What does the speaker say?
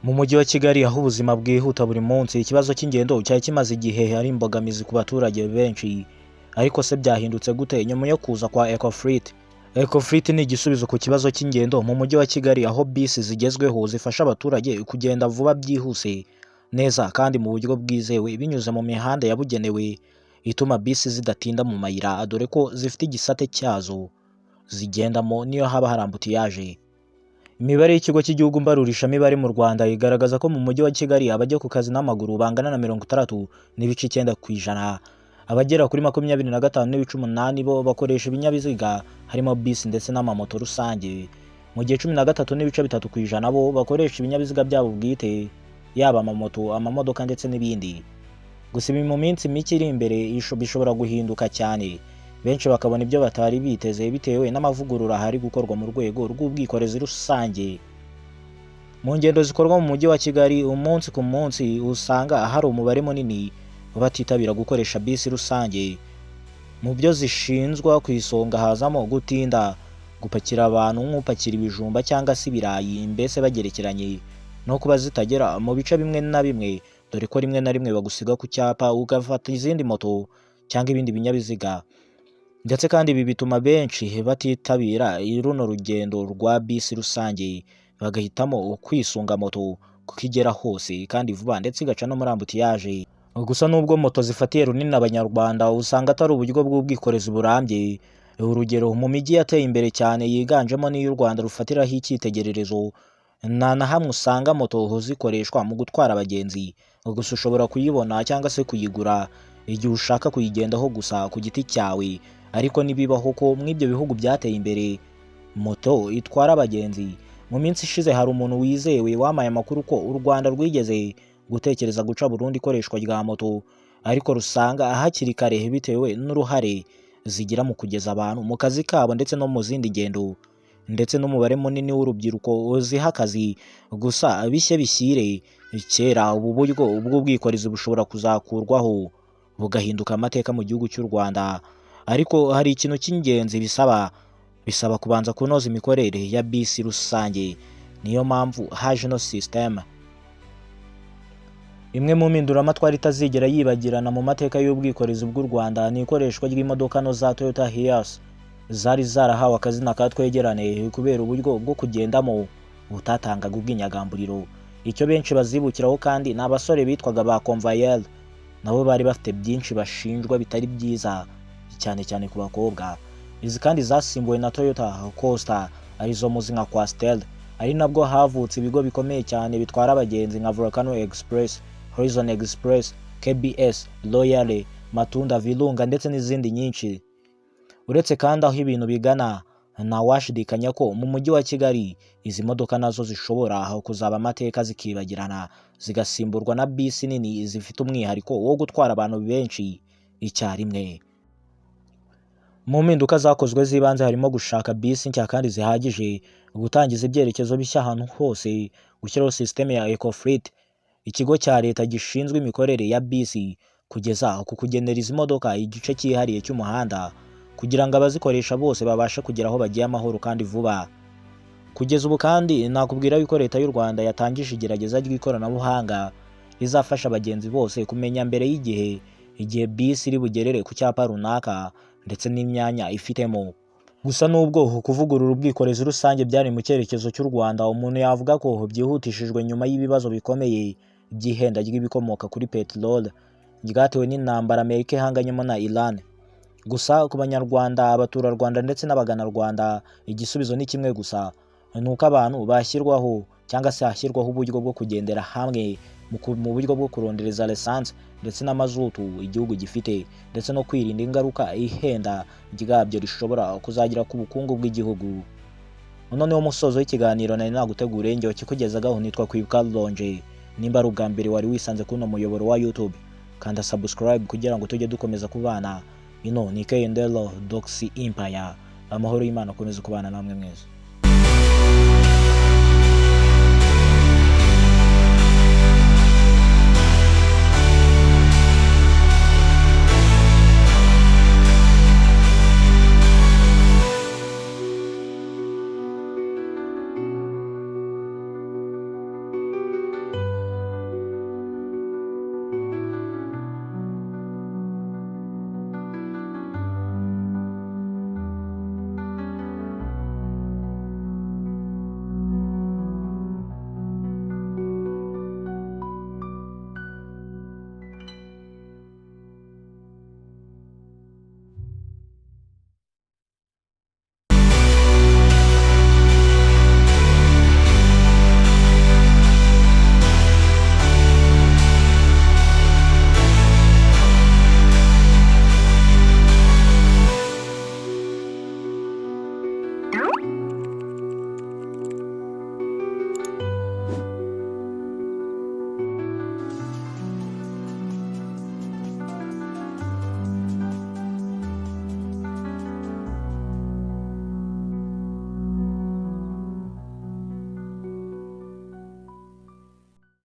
Mu mujyi wa Kigali aho ubuzima bwihuta buri munsi, ikibazo cy'ingendo cyari kimaze igihe ari imbogamizi ku baturage benshi. Ariko se byahindutse gute nyuma yo kuza kwa Ecofleet? Ecofleet ni igisubizo ku kibazo cy'ingendo mu mujyi wa Kigali, aho bisi zigezweho zifasha abaturage kugenda vuba, byihuse, neza kandi mu buryo bwizewe binyuze mu mihanda yabugenewe, ituma bisi zidatinda mu mayira, dore ko zifite igisate cyazo zigendamo niyo haba hari ambutiyaje. Imibare y'ikigo cy'igihugu mbarurishamibare mu Rwanda igaragaza ko mu mujyi wa Kigali abajya ku kazi n'amaguru bangana na 60.9%. Abagera kuri 25.8% bo bakoresha ibinyabiziga harimo bisi ndetse n'amamoto rusange, mu gihe 13.3% bo bakoresha ibinyabiziga byabo bwite, yaba amamoto, amamodoka ndetse n'ibindi. Gusa ibi mu minsi mike iri imbere bishobora guhinduka cyane, benshi bakabona ibyo batari biteze bitewe n'amavugurura hari gukorwa mu rwego rw'ubwikorezi rusange. Mu ngendo zikorwa mu mujyi wa Kigali umunsi ku munsi, usanga hari umubare munini batitabira gukoresha bisi rusange. Mu byo zishinzwa ku isonga hazamo gutinda gupakira abantu nk'upakira ibijumba cyangwa se ibirayi, mbese bagerekeranye, no kuba zitagera mu bice bimwe na bimwe, dore ko rimwe na rimwe bagusiga ku cyapa ugafata izindi moto cyangwa ibindi binyabiziga. Ndetse kandi ibi bituma benshi batitabira runo rugendo rwa bisi rusange, bagahitamo kwisunga moto kuko igera hose kandi vuba ndetse igaca no muri ambutiyaje. Gusa nubwo moto zifatiye runini abanyarwanda, usanga atari uburyo bw'ubwikorezi burambye. Urugero, mu mijyi yateye imbere cyane yiganjemo n'iy'u Rwanda rufatiraho icyitegererezo, nta na hamwe usanga moto zikoreshwa mu gutwara abagenzi. Gusa ushobora kuyibona cyangwa se kuyigura igihe ushaka kuyigendaho gusa ku giti cyawe. Ariko nibibaho ko mw'ibyo bihugu byateye imbere moto itwara abagenzi. Mu minsi ishize hari umuntu wizewe wamaye amakuru ko u Rwanda rwigeze gutekereza guca burundu ikoreshwa rya moto, ariko rusanga hakiri kare bitewe n'uruhare zigira mu kugeza abantu mu kazi kabo ndetse no mu zindi ngendo, ndetse n'umubare munini w'urubyiruko uziha akazi. Gusa bishye bishyire kera, ubu buryo bw'ubwikorezi bushobora kuzakurwaho bugahinduka amateka mu gihugu cy'u Rwanda. Ariko hari ikintu cy'ingenzi bisaba kubanza kunoza imikorere ya bisi rusange. Niyo mpamvu haje no system. Imwe mu mpinduramatwara itazigera yibagirana mu mateka y'ubwikorezi bw'u Rwanda ni ikoreshwa ry'imodoka no za Toyota Hiace, zari zarahawe akazina ka twegerane kubera uburyo bwo kugendamo butatangaga ubwinyagamburiro. Icyo benshi bazibukiraho kandi ni abasore bitwaga ba convoyeur, nabo bari bafite byinshi bashinjwa bitari byiza, cyane cyane ku bakobwa. Izi kandi zasimbuwe na Toyota Coaster, arizo muzi nka Coaster, ari nabwo havutse ibigo bikomeye cyane bitwara abagenzi nka Volcano Express, Horizon Express, KBS, Royale, Matunda, Virunga ndetse n'izindi nyinshi. Uretse kandi aho ibintu bigana, nta washidikanya ko mu mujyi wa Kigali izi modoka nazo zishobora kuzaba amateka zikibagirana, zigasimburwa na bisi nini zifite umwihariko wo gutwara abantu benshi icyarimwe. Mu mpinduka zakozwe z'ibanze harimo gushaka bisi nshya kandi zihagije, gutangiza ibyerekezo bishya ahantu hose, gushyiraho system ya Ecofleet, ikigo cya leta gishinzwe imikorere ya bisi, kugeza ku kugenera izi modoka igice cyihariye cy'umuhanda kugira ngo abazikoresha bose babashe kugera aho bagiye amahoro kandi vuba. Kugeza ubu kandi nakubwira yuko leta y'u Rwanda yatangije igerageza ry'ikoranabuhanga rizafasha abagenzi bose kumenya mbere igihe bisi iri bugerere ku cyapa runaka ndetse n'imyanya ifitemo. Gusa nubwo kuvugurura ubwikorezi rusange byari mu cyerekezo cy'u Rwanda, umuntu yavuga ko byihutishijwe nyuma y'ibibazo bikomeye by'ihenda ry'ibikomoka kuri peteroli ryatewe n'intambara Amerika ihanganyemo na Iran. Gusa ku banyarwanda, abaturarwanda ndetse n'abaganarwanda, igisubizo ni kimwe gusa, nuko abantu bashyirwaho cyangwa se hashyirwaho uburyo bwo kugendera hamwe mu buryo bwo kurondereza lisansi ndetse n'amazutu igihugu gifite, ndetse no kwirinda ingaruka ihenda ryabyo rishobora kuzagira ku bukungu bw'igihugu. Uno niwo musozo w'ikiganiro nari naguteguriye, njye kikugezagaho nitwa Kwibuka Lonje. Nimba ari ubwa mbere wari wisanze kuno muyoboro wa YouTube, kanda subscribe kugira ngo tujye dukomeza kubana. Ino ni KNDL Doxy Empire. Amahoro y'Imana akomeze kubana namwe mwese.